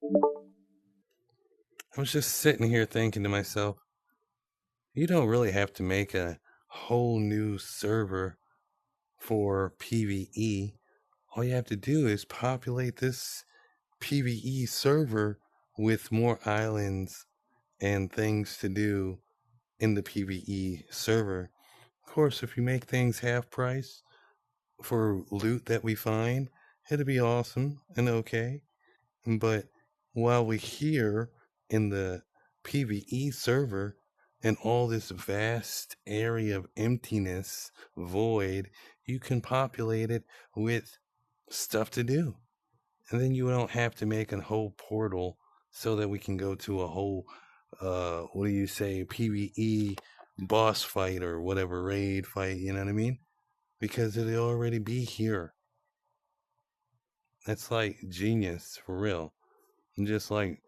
I was just sitting here thinking to myself, you don't really have to make a whole new server for PvE. All you have to do is populate this PvE server with more islands and things to do in the PvE server. Of course, if you make things half price for loot that we find, it'll be awesome and okay. But while we're here in the PvE server and all this vast area of emptiness, void, you can populate it with stuff to do. And then you don't have to make a whole portal so that we can go to a whole, what do you say, PvE boss fight or whatever, raid fight, you know what I mean? Because it'll already be here. That's like genius for real. And just like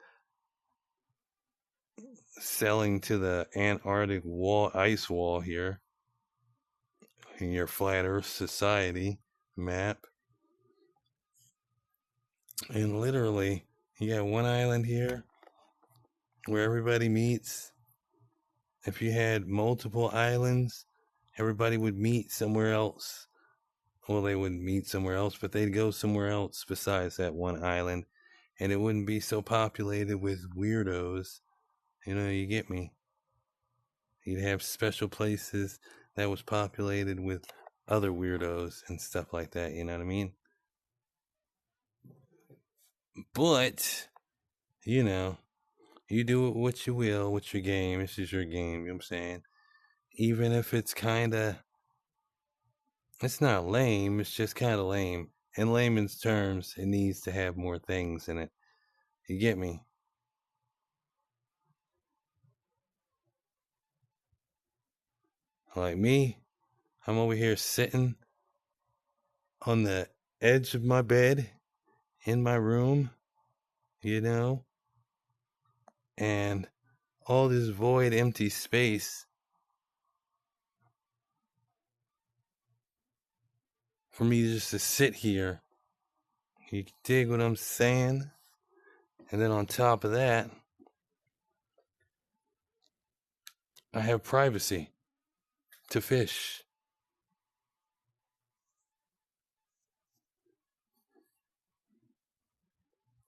selling to the Antarctic ice wall here in your flat Earth society map. And literally, you got one island here where everybody meets. If you had multiple islands, everybody would meet somewhere else. Well, they wouldn't meet somewhere else, but they'd go somewhere else besides that one island. And it wouldn't be so populated with weirdos. You get me. You'd have special places that was populated with other weirdos and stuff like that, you know what I mean? But, you do what you will with your game. This is your game, you know what I'm saying? Even if it's it's not lame, it's just kind of lame. In layman's terms, it needs to have more things in it. You get me? Like me, I'm over here sitting on the edge of my bed in my room, and all this void, empty space for me just to sit here. You dig what I'm saying? And then on top of that, I have privacy to fish.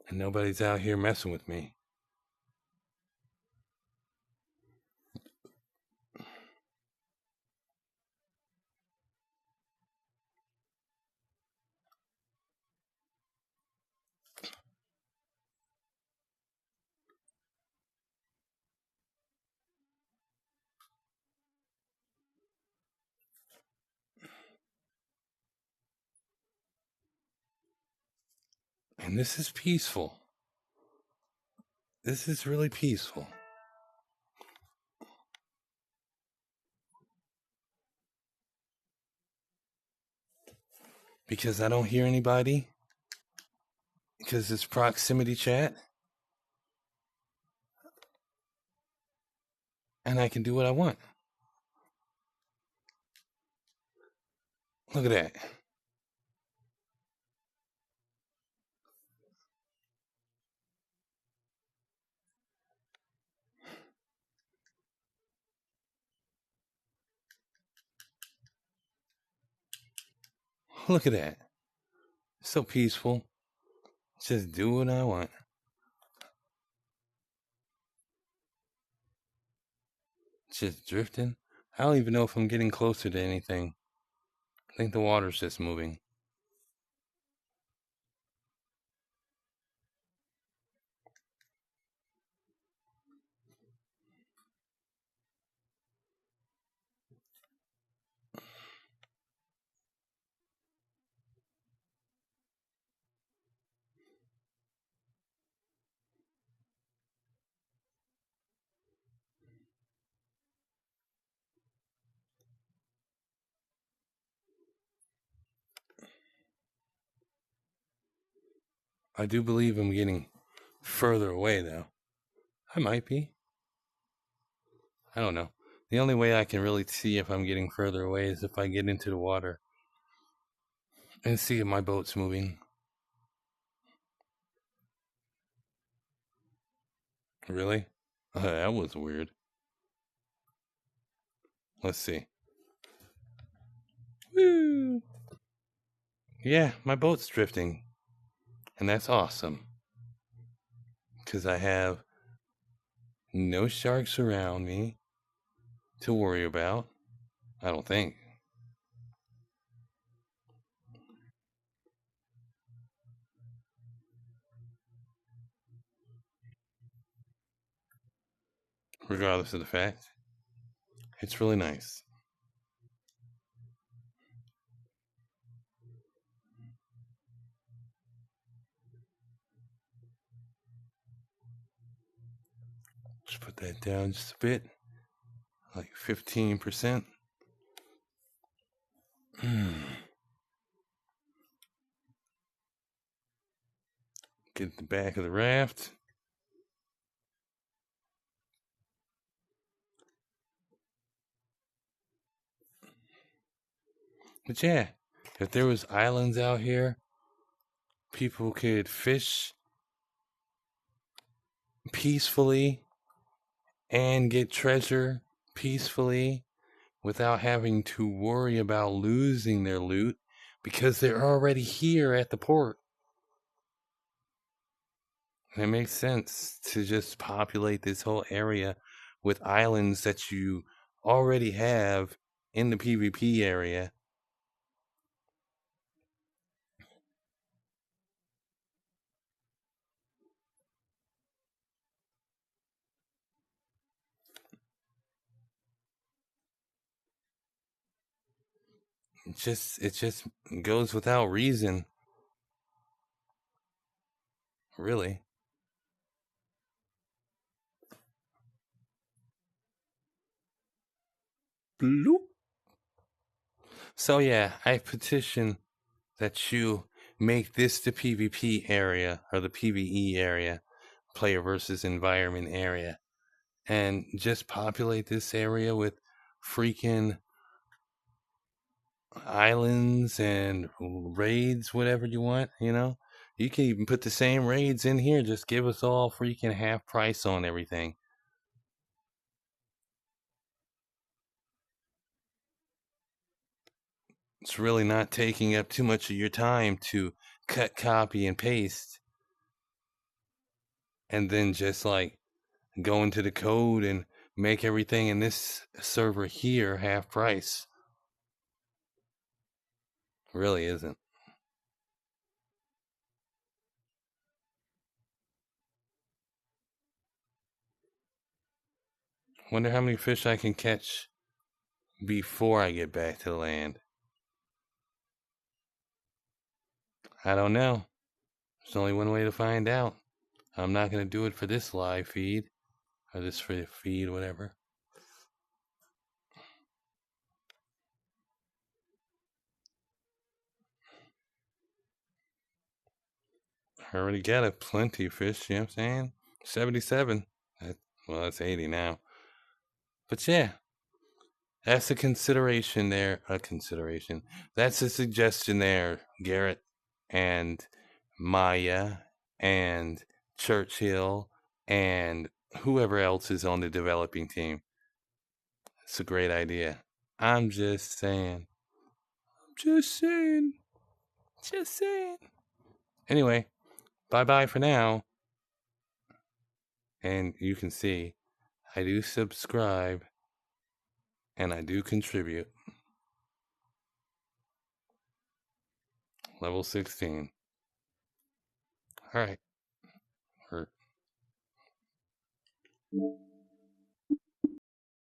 And nobody's out here messing with me. And this is peaceful. This is really peaceful. Because I don't hear anybody. Because it's proximity chat. And I can do what I want. Look at that. Look at that. So peaceful. Just do what I want. Just drifting. I don't even know if I'm getting closer to anything. I think the water's just moving. I do believe I'm getting further away, though. I might be. I don't know. The only way I can really see if I'm getting further away is if I get into the water and see if my boat's moving. Really? That was weird. Let's see. Woo! Yeah, my boat's drifting. And that's awesome. Because I have no sharks around me to worry about. I don't think. Regardless of the fact, it's really nice. Just put that down just a bit. Like 15%. Get the back of the raft. But yeah, if there was islands out here, people could fish peacefully and get treasure peacefully without having to worry about losing their loot because they're already here at the port. And it makes sense to just populate this whole area with islands that you already have in the PvP area. It just goes without reason, really. Bloop. So yeah, I petition that you make this the PvP area or the PvE area, player versus environment area, and just populate this area with freaking islands and raids, whatever you want, you know? You can even put the same raids in here, just give us all freaking half price on everything. It's really not taking up too much of your time to cut, copy, and paste, and then just like go into the code and make everything in this server here half price. Really isn't. Wonder how many fish I can catch before I get back to the land. I don't know. There's only one way to find out. I'm not going to do it for this live feed or this feed, whatever. I already got a plenty of fish, you know what I'm saying? 77. Well, that's 80 now. But yeah, that's a consideration there. A consideration. That's a suggestion there, Garrett and Maya and Churchill and whoever else is on the developing team. It's a great idea. I'm just saying. Just saying. Just saying. Anyway, bye bye for now. And you can see I do subscribe and I do contribute. Level 16. All right.